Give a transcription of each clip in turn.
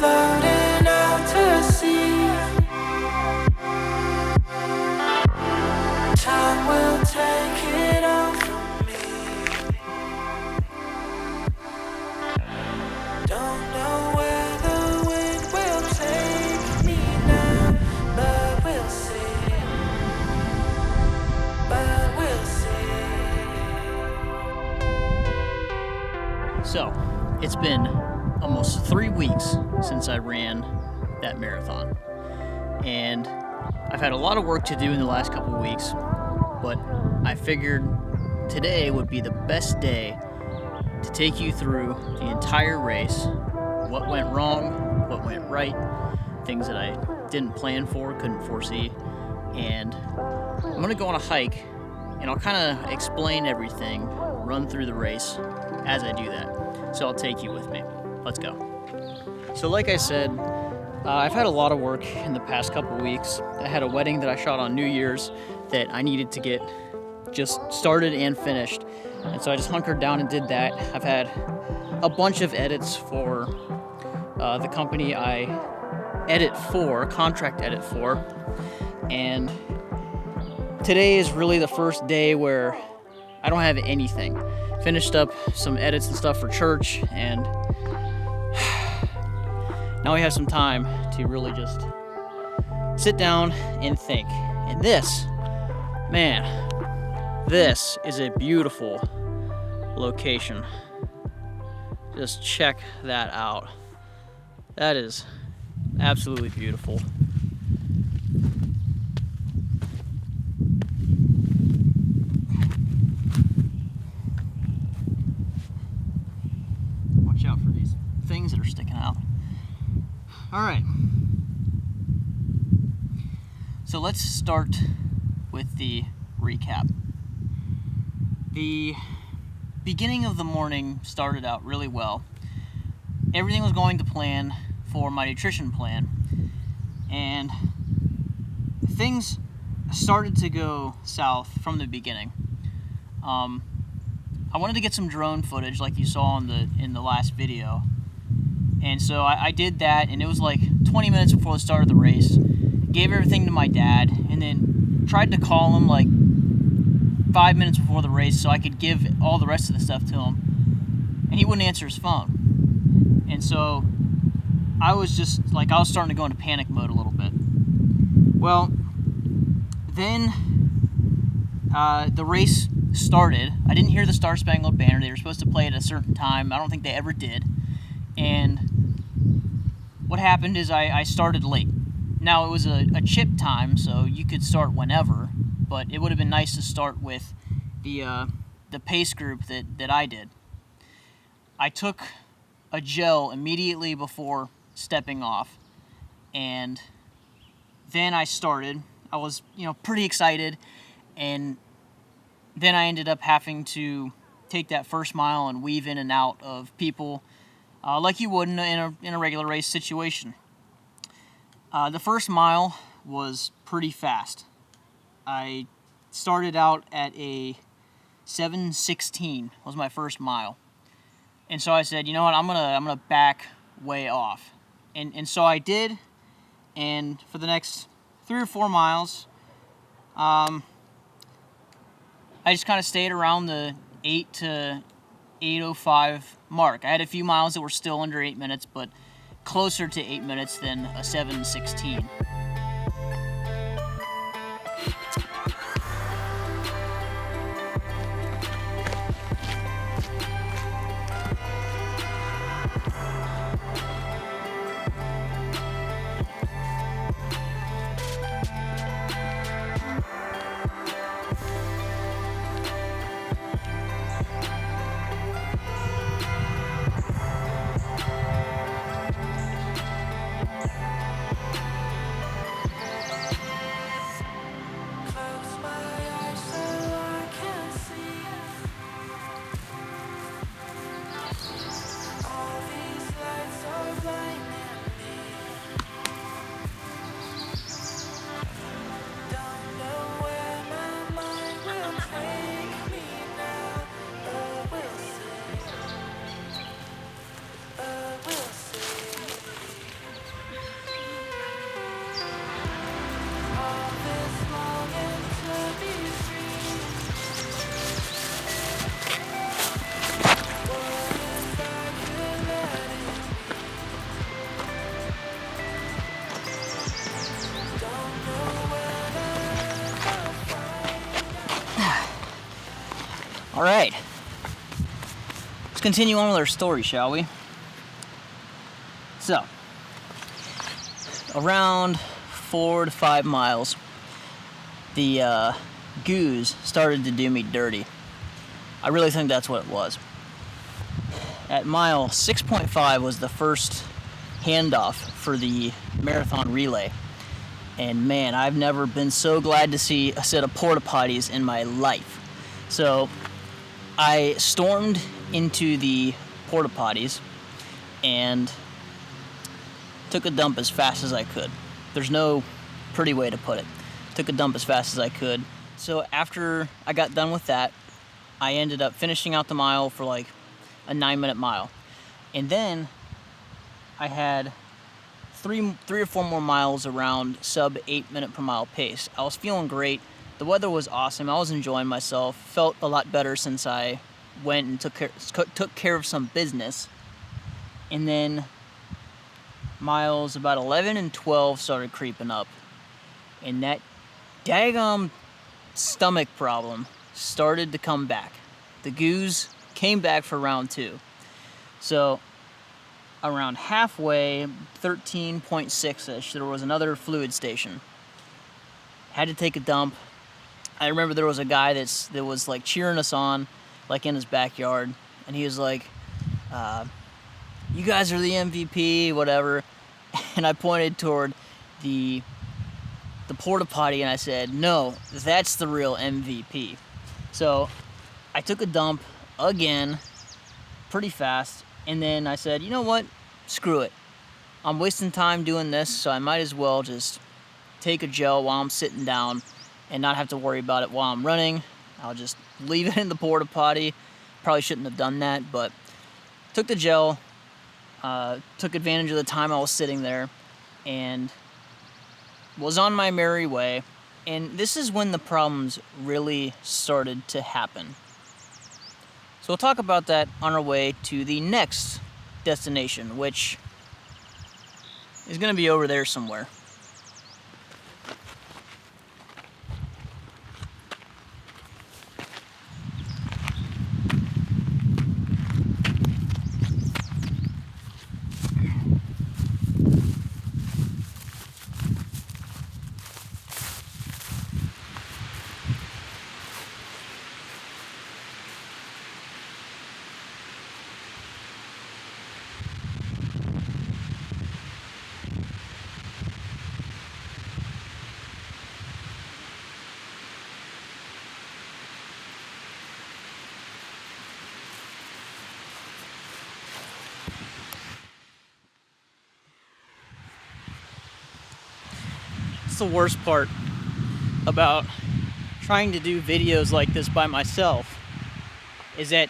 floating out to sea. Time will take it all from me. Don't know where the wind will take me now, but we'll see. But we'll see. So, it's been almost 3 weeks since I ran that marathon. And I've had a lot of work to do in the last couple of weeks, but I figured today would be the best day to take you through the entire race, what went wrong, what went right, things that I didn't plan for, couldn't foresee, and I'm gonna go on a hike and I'll kind of explain everything, run through the race as I do that. So I'll take you with me. Let's go. So like I said, I've had a lot of work in the past couple weeks. I had a wedding that I shot on New Year's that I needed to get just started and finished. And so I just hunkered down and did that. I've had a bunch of edits for the company I contract edit for. And today is really the first day where I don't have anything. Finished up some edits and stuff for church, and now we have some time to really just sit down and think. And this is a beautiful location. Just check that out. That is absolutely beautiful. Watch out for these things that are sticking out. All right. So let's start with the recap. The beginning of the morning started out really well. Everything was going to plan for my nutrition plan, and things started to go south from the beginning. I wanted to get some drone footage like you saw in the last video, and so I did that, and it was like 20 minutes before the start of the race. Gave everything to my dad, and then tried to call him like 5 minutes before the race so I could give all the rest of the stuff to him, and he wouldn't answer his phone. And so I was starting to go into panic mode a little bit. Well, then the race started. I didn't hear the Star Spangled Banner. They were supposed to play at a certain time. I don't think they ever did. And what happened is I started late. Now, it was a chip time, so you could start whenever, but it would have been nice to start with the pace group that I did. I took a gel immediately before stepping off, and then I started. I was, pretty excited, and then I ended up having to take that first mile and weave in and out of people like you would in a regular race situation. The first mile was pretty fast. I started out at a 7:16 was my first mile. And so I said, you know what, I'm gonna back way off. And so I did, and for the next 3 or 4 miles, I just kind of stayed around the 8 to 8:05 mark. I had a few miles that were still under 8 minutes, but closer to 8 minutes than a 7:16. All right. Let's continue on with our story, shall we? So, around 4 to 5 miles, the goose started to do me dirty. I really think that's what it was. At mile 6.5 was the first handoff for the marathon relay. And man, I've never been so glad to see a set of porta potties in my life. So I stormed into the porta potties and took a dump as fast as I could. There's no pretty way to put it. Took a dump as fast as I could. So after I got done with that, I ended up finishing out the mile for like a 9-minute mile. And then I had three or four more miles around sub 8-minute per mile pace. I was feeling great. The weather was awesome. I was enjoying myself. Felt a lot better since I went and took care of some business. And then miles about 11 and 12 started creeping up. And that daggum stomach problem started to come back. The goose came back for round 2. So around halfway, 13.6-ish, there was another fluid station. Had to take a dump. I remember there was a guy that was like cheering us on, like in his backyard, and he was like, "You guys are the MVP, whatever." And I pointed toward the porta potty and I said, "No, that's the real MVP." So I took a dump again, pretty fast, and then I said, "You know what? Screw it. I'm wasting time doing this, so I might as well just take a gel while I'm sitting down and not have to worry about it while I'm running. I'll just leave it in the porta potty." Probably shouldn't have done that, but took the gel, took advantage of the time I was sitting there, and was on my merry way. And this is when the problems really started to happen. So we'll talk about that on our way to the next destination, which is going to be over there somewhere. That's the worst part about trying to do videos like this by myself, is that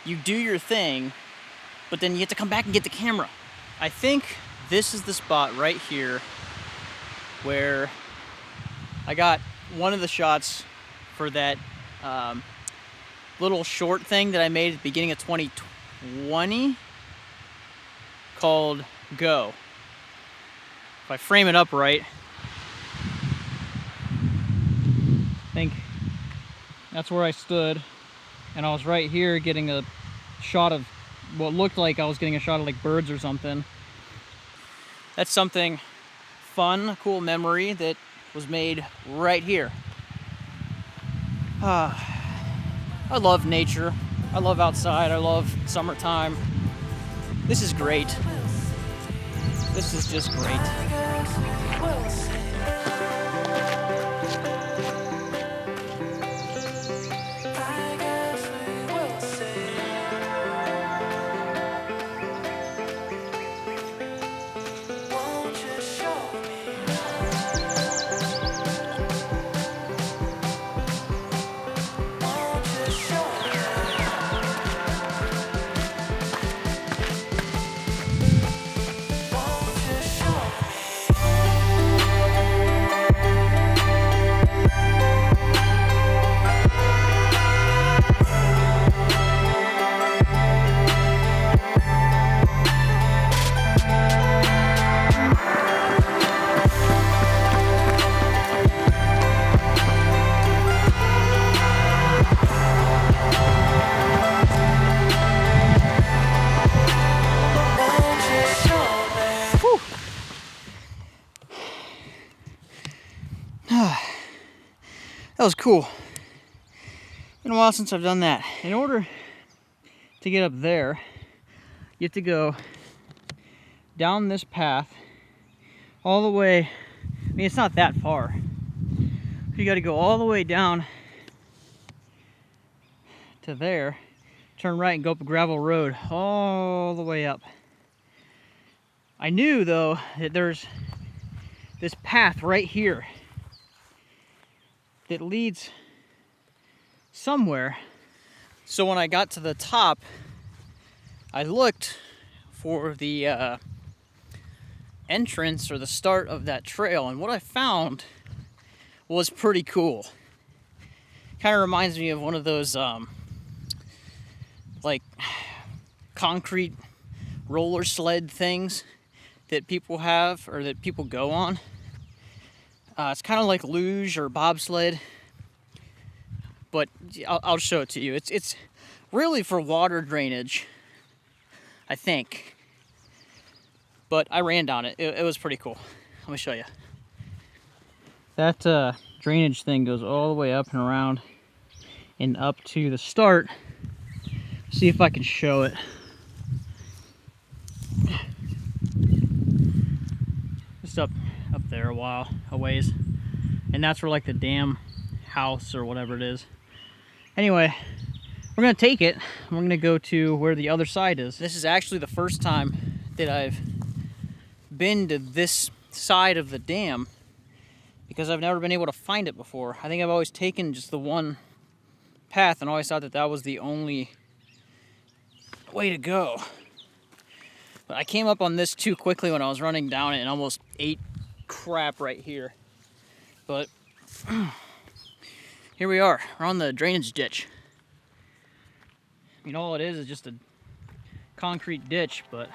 you do your thing, but then you have to come back and get the camera. I think this is the spot right here where I got one of the shots for that little short thing that I made at the beginning of 2020 called Go. If I frame it up right, I think that's where I stood, and I was right here getting a shot of what looked like I was getting a shot of like birds or something. That's something fun, a cool memory that was made right here. I love nature. I love outside. I love summertime. This is great. This is just great. was cool. Been a while since I've done that. In order to get up there, you have to go down this path all the way. I mean, it's not that far. You got to go all the way down to there, turn right and go up a gravel road all the way up. I knew though that there's this path right here that leads somewhere. So when I got to the top, I looked for the entrance or the start of that trail, and what I found was pretty cool. Kind of reminds me of one of those like concrete roller sled things that people have or that people go on. It's kind of like luge or bobsled, but I'll show it to you. It's really for water drainage, I think. But I ran down it. It was pretty cool. Let me show you. That drainage thing goes all the way up and around and up to the start. See if I can show it. Just up there a ways. And that's where like the dam house or whatever it is. Anyway, we're gonna take it. We're gonna go to where the other side is. This is actually the first time that I've been to this side of the dam because I've never been able to find it before. I think I've always taken just the one path and always thought that that was the only way to go. But I came up on this too quickly when I was running down it and almost ate crap right here. But here we are. We're on the drainage ditch. I mean, all it is just a concrete ditch, but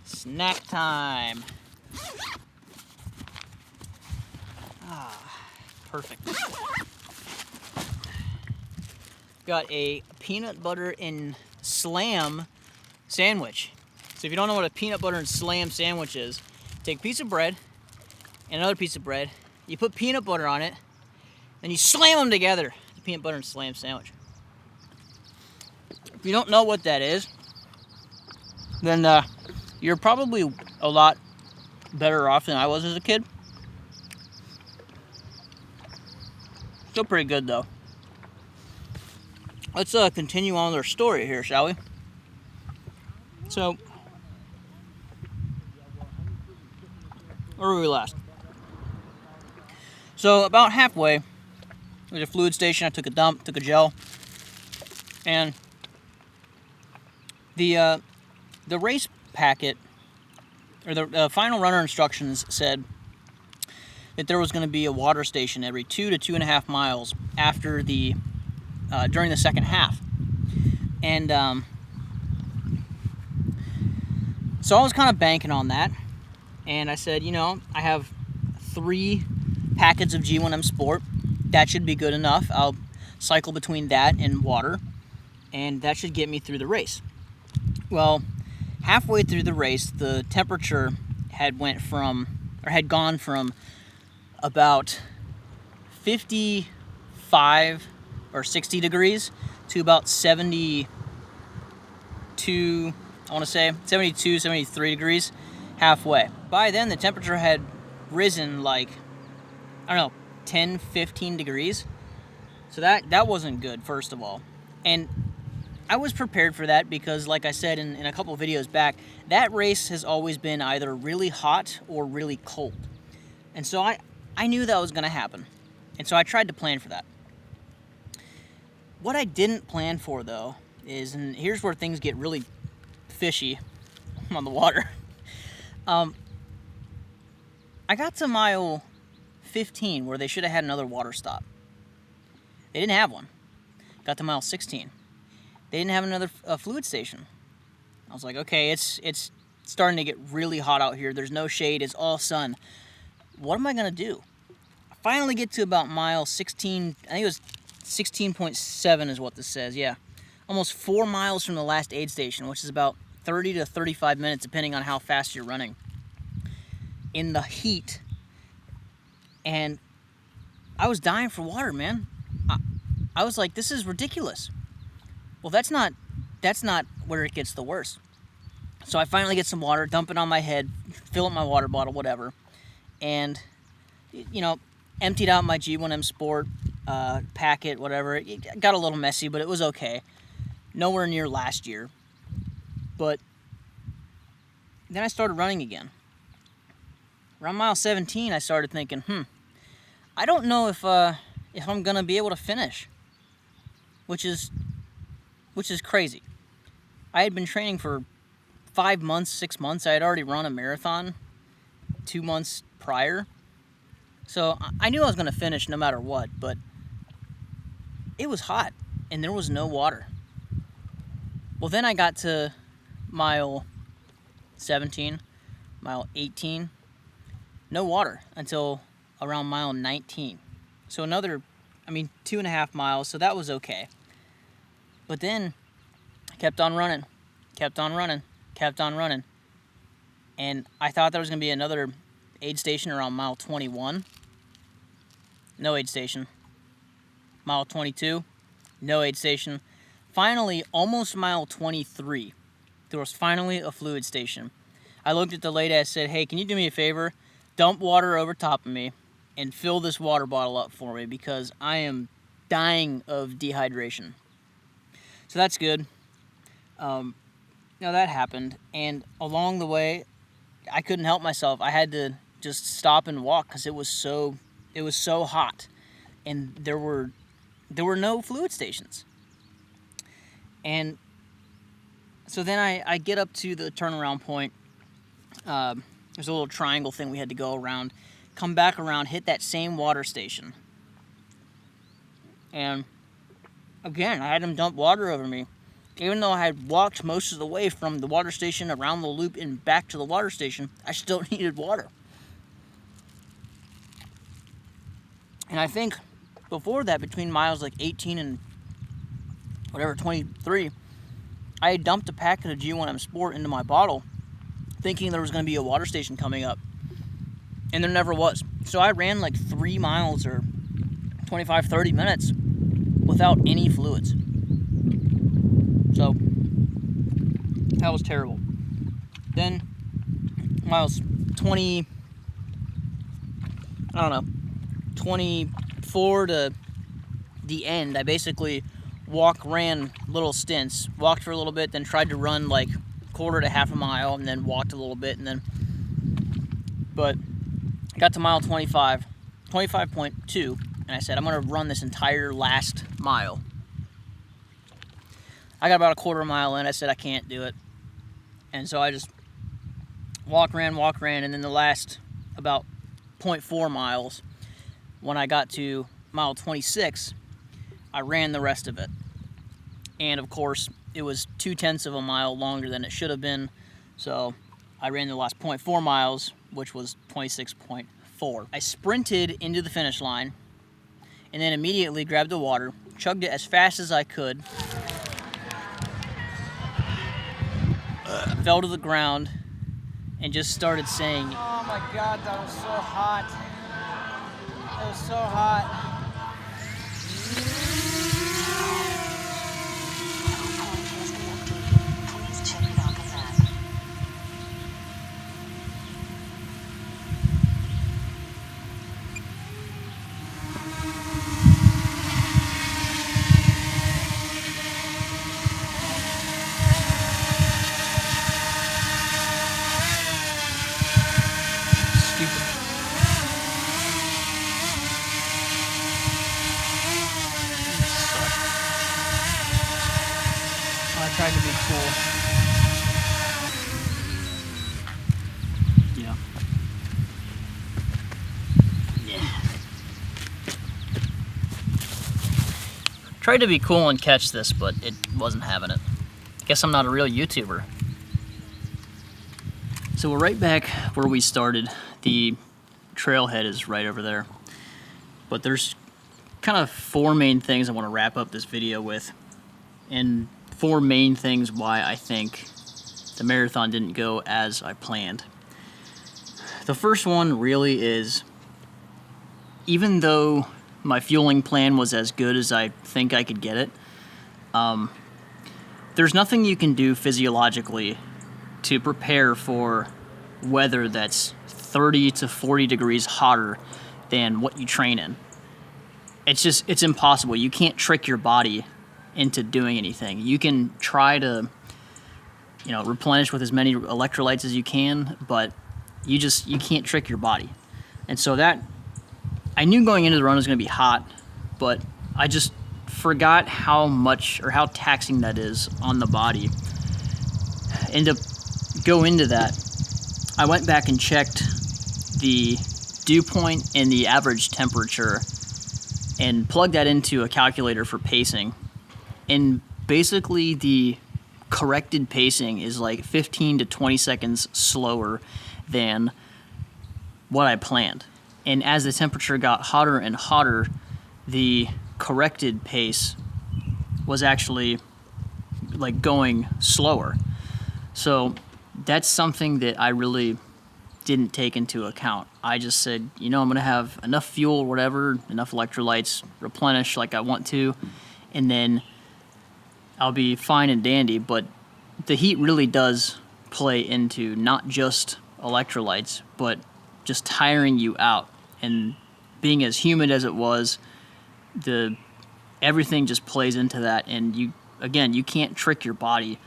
snack time. Perfect. Got a peanut butter and slam sandwich. So if you don't know what a peanut butter and slam sandwich is, take a piece of bread and another piece of bread, you put peanut butter on it, then you slam them together. The peanut butter and slam sandwich. If you don't know what that is, then you're probably a lot better off than I was as a kid. Still pretty good though. Let's continue on with our story here, shall we? So, where were we last? So about halfway, there's a fluid station. I took a dump, took a gel, and the race packet, or the final runner instructions said that there was going to be a water station every 2 to 2.5 miles after the during the second half, and so I was kind of banking on that, and I said, you know, I have 3 packets of G1M Sport. That should be good enough. I'll cycle between that and water, and that should get me through the race. Well, halfway through the race, the temperature had gone from about 55 or 60 degrees to about 72, I want to say 72, 73 degrees halfway. By then, the temperature had risen like, I don't know, 10, 15 degrees. So that wasn't good, first of all. And I was prepared for that because, like I said in a couple of videos back, that race has always been either really hot or really cold. And so I knew that was going to happen. And so I tried to plan for that. What I didn't plan for, though, is, and here's where things get really fishy on the water. I got to mile 15, where they should have had another water stop. They didn't have one. Got to mile 16. They didn't have another fluid station. I was like, okay, it's starting to get really hot out here. There's no shade. It's all sun. What am I going to do? I finally get to about mile 16. I think it was 16.7 is what this says. Yeah. Almost 4 miles from the last aid station, which is about 30 to 35 minutes, depending on how fast you're running. In the heat. And I was dying for water, man. I was like, this is ridiculous. Well, that's not where it gets the worst. So I finally get some water, dump it on my head, fill up my water bottle, whatever. And, you know, emptied out my G1M Sport packet, whatever. It got a little messy, but it was okay. Nowhere near last year. But then I started running again. Around mile 17, I started thinking, I don't know if I'm going to be able to finish. Which is crazy. I had been training for 5 months, 6 months. I had already run a marathon 2 months prior. So I knew I was going to finish no matter what, but it was hot and there was no water. Well, then I got to mile 17, mile 18, no water until around mile 19. So another, 2.5 miles, so that was okay. But then I kept on running. And I thought there was going to be another aid station around mile 21. No aid station. Mile 22. No aid station. Finally, almost mile 23, there was finally a fluid station. I looked at the lady, I said, hey, can you do me a favor? Dump water over top of me and fill this water bottle up for me because I am dying of dehydration. So that's good. That happened, and along the way, I couldn't help myself. I had to just stop and walk because it was so hot, and there were no fluid stations. And so then I get up to the turnaround point. There's a little triangle thing we had to go around, come back around, hit that same water station, and again I had them dump water over me. Even though I had walked most of the way from the water station around the loop and back to the water station, I still needed water. And I think before that, between miles like 18 and 23, I had dumped a packet of G1M Sport into my bottle, thinking there was going to be a water station coming up. And there never was. So I ran like 3 miles or 25, 30 minutes without any fluids. So, that was terrible. Then, miles 24 to the end, I basically ran little stints. Walked for a little bit, then tried to run like quarter to half a mile, and then walked a little bit, but I got to mile 25.2, and I said, I'm going to run this entire last mile. I got about a quarter mile in. I said I can't do it. And so I just walk, ran, and then the last about 0.4 miles, when I got to mile 26, I ran the rest of it. And of course, it was 0.2 of a mile longer than it should have been. So I ran the last 0.4 miles, which was 26.4. I sprinted into the finish line and then immediately grabbed the water, chugged it as fast as I could, fell to the ground, and just started saying, oh my God, that was so hot. It was so hot. I tried to be cool. Yeah. Yeah. Tried to be cool and catch this, but it wasn't having it. Guess I'm not a real YouTuber. So we're right back where we started. The trailhead is right over there. But there's kind of 4 main things I want to wrap up this video with. And 4 main things why I think the marathon didn't go as I planned. The first one really is, even though my fueling plan was as good as I think I could get it, there's nothing you can do physiologically to prepare for weather that's 30 to 40 degrees hotter than what you train in. It's impossible. You can't trick your body into doing anything. You can try to, replenish with as many electrolytes as you can, but you can't trick your body. And so that, I knew going into the run was going to be hot, but I just forgot how much or how taxing that is on the body. And to go into that, I went back and checked the dew point and the average temperature and plugged that into a calculator for pacing. And basically the corrected pacing is like 15 to 20 seconds slower than what I planned. And as the temperature got hotter and hotter, the corrected pace was actually like going slower. So that's something that I really didn't take into account. I just said, I'm going to have enough fuel or whatever, enough electrolytes, replenish like I want to, and then I'll be fine and dandy. But the heat really does play into not just electrolytes, but just tiring you out. And being as humid as it was, everything just plays into that. And you can't trick your body.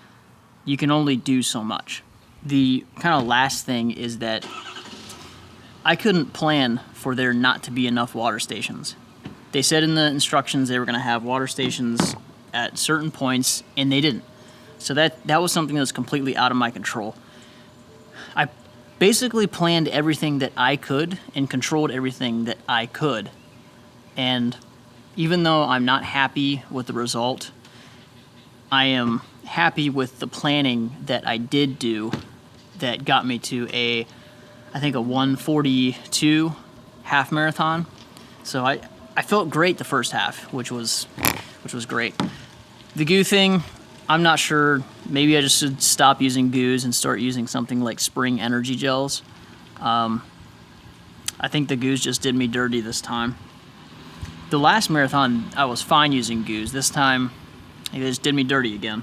You can only do so much. The kind of last thing is that I couldn't plan for there not to be enough water stations. They said in the instructions they were going to have water stations at certain points, and they didn't. So that was something that was completely out of my control. I basically planned everything that I could and controlled everything that I could. And even though I'm not happy with the result, I am happy with the planning that I did do that got me to I think a 1:42 half marathon. So I felt great the first half, which was great. The goo thing, I'm not sure. Maybe I just should stop using goos and start using something like spring energy gels. I think the goos just did me dirty this time. The last marathon, I was fine using goos. This time, they just did me dirty again.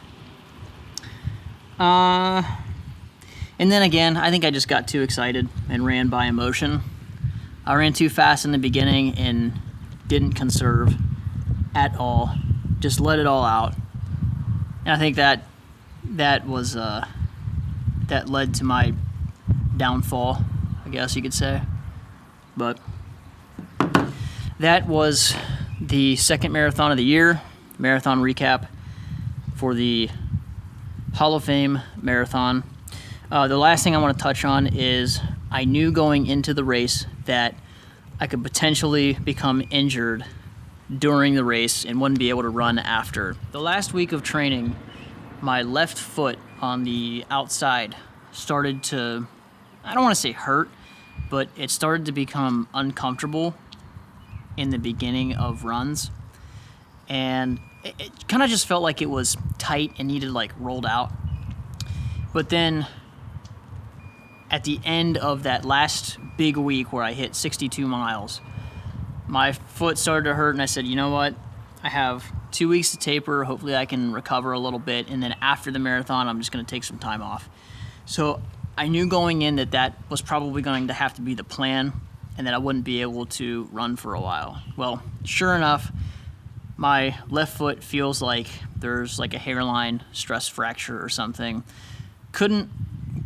And then again, I think I just got too excited and ran by emotion. I ran too fast in the beginning and didn't conserve at all. Just let it all out. And I think that was that led to my downfall, I guess you could say. But that was the second marathon of the year, marathon recap for the Hall of Fame marathon. The last thing I want to touch on is I knew going into the race that I could potentially become injured during the race and wouldn't be able to run after. The last week of training, my left foot on the outside started to, I don't want to say hurt, but it started to become uncomfortable in the beginning of runs. And it kind of just felt like it was tight and needed like rolled out. But then at the end of that last big week where I hit 62 miles, my foot started to hurt, and I said, you know what? I have 2 weeks to taper. Hopefully I can recover a little bit, and then after the marathon, I'm just going to take some time off. So I knew going in that was probably going to have to be the plan, and that I wouldn't be able to run for a while. Well, sure enough, my left foot feels like there's like a hairline stress fracture or something. Couldn't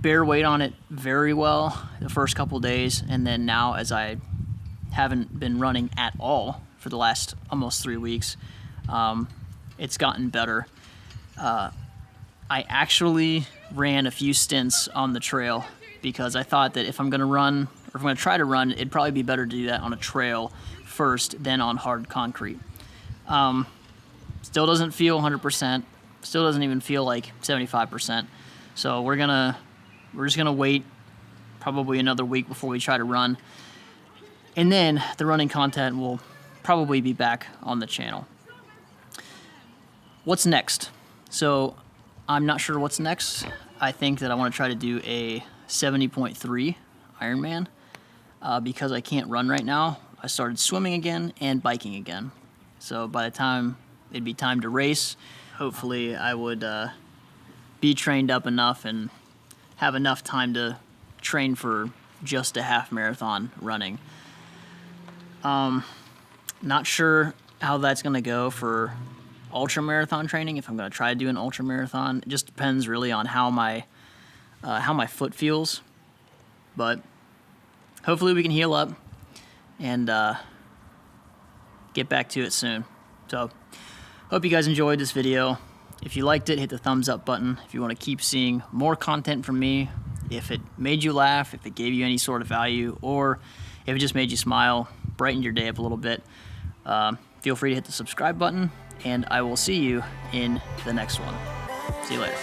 bear weight on it very well the first couple days, and then now, as I haven't been running at all for the last almost 3 weeks, it's gotten better. I actually ran a few stints on the trail because I thought that if I'm going to run, or if I'm going to try to run, it'd probably be better to do that on a trail first than on hard concrete. Still doesn't feel 100%. Still doesn't even feel like 75%. So we're just gonna wait probably another week before we try to run. And then the running content will probably be back on the channel. What's next? So I'm not sure what's next. I think that I want to try to do a 70.3 Ironman because I can't run right now. I started swimming again and biking again. So by the time it'd be time to race, hopefully I would be trained up enough and have enough time to train for just a half marathon running. Not sure how that's going to go for ultra marathon training, if I'm going to try to do an ultra marathon. It just depends really on how my foot feels. But hopefully we can heal up and get back to it soon. So hope you guys enjoyed this video. If you liked it, hit the thumbs up button. If you want to keep seeing more content from me, if it made you laugh, if it gave you any sort of value, or if it just made you smile, brightened your day up a little bit, feel free to hit the subscribe button, and I will see you in the next one. See you later.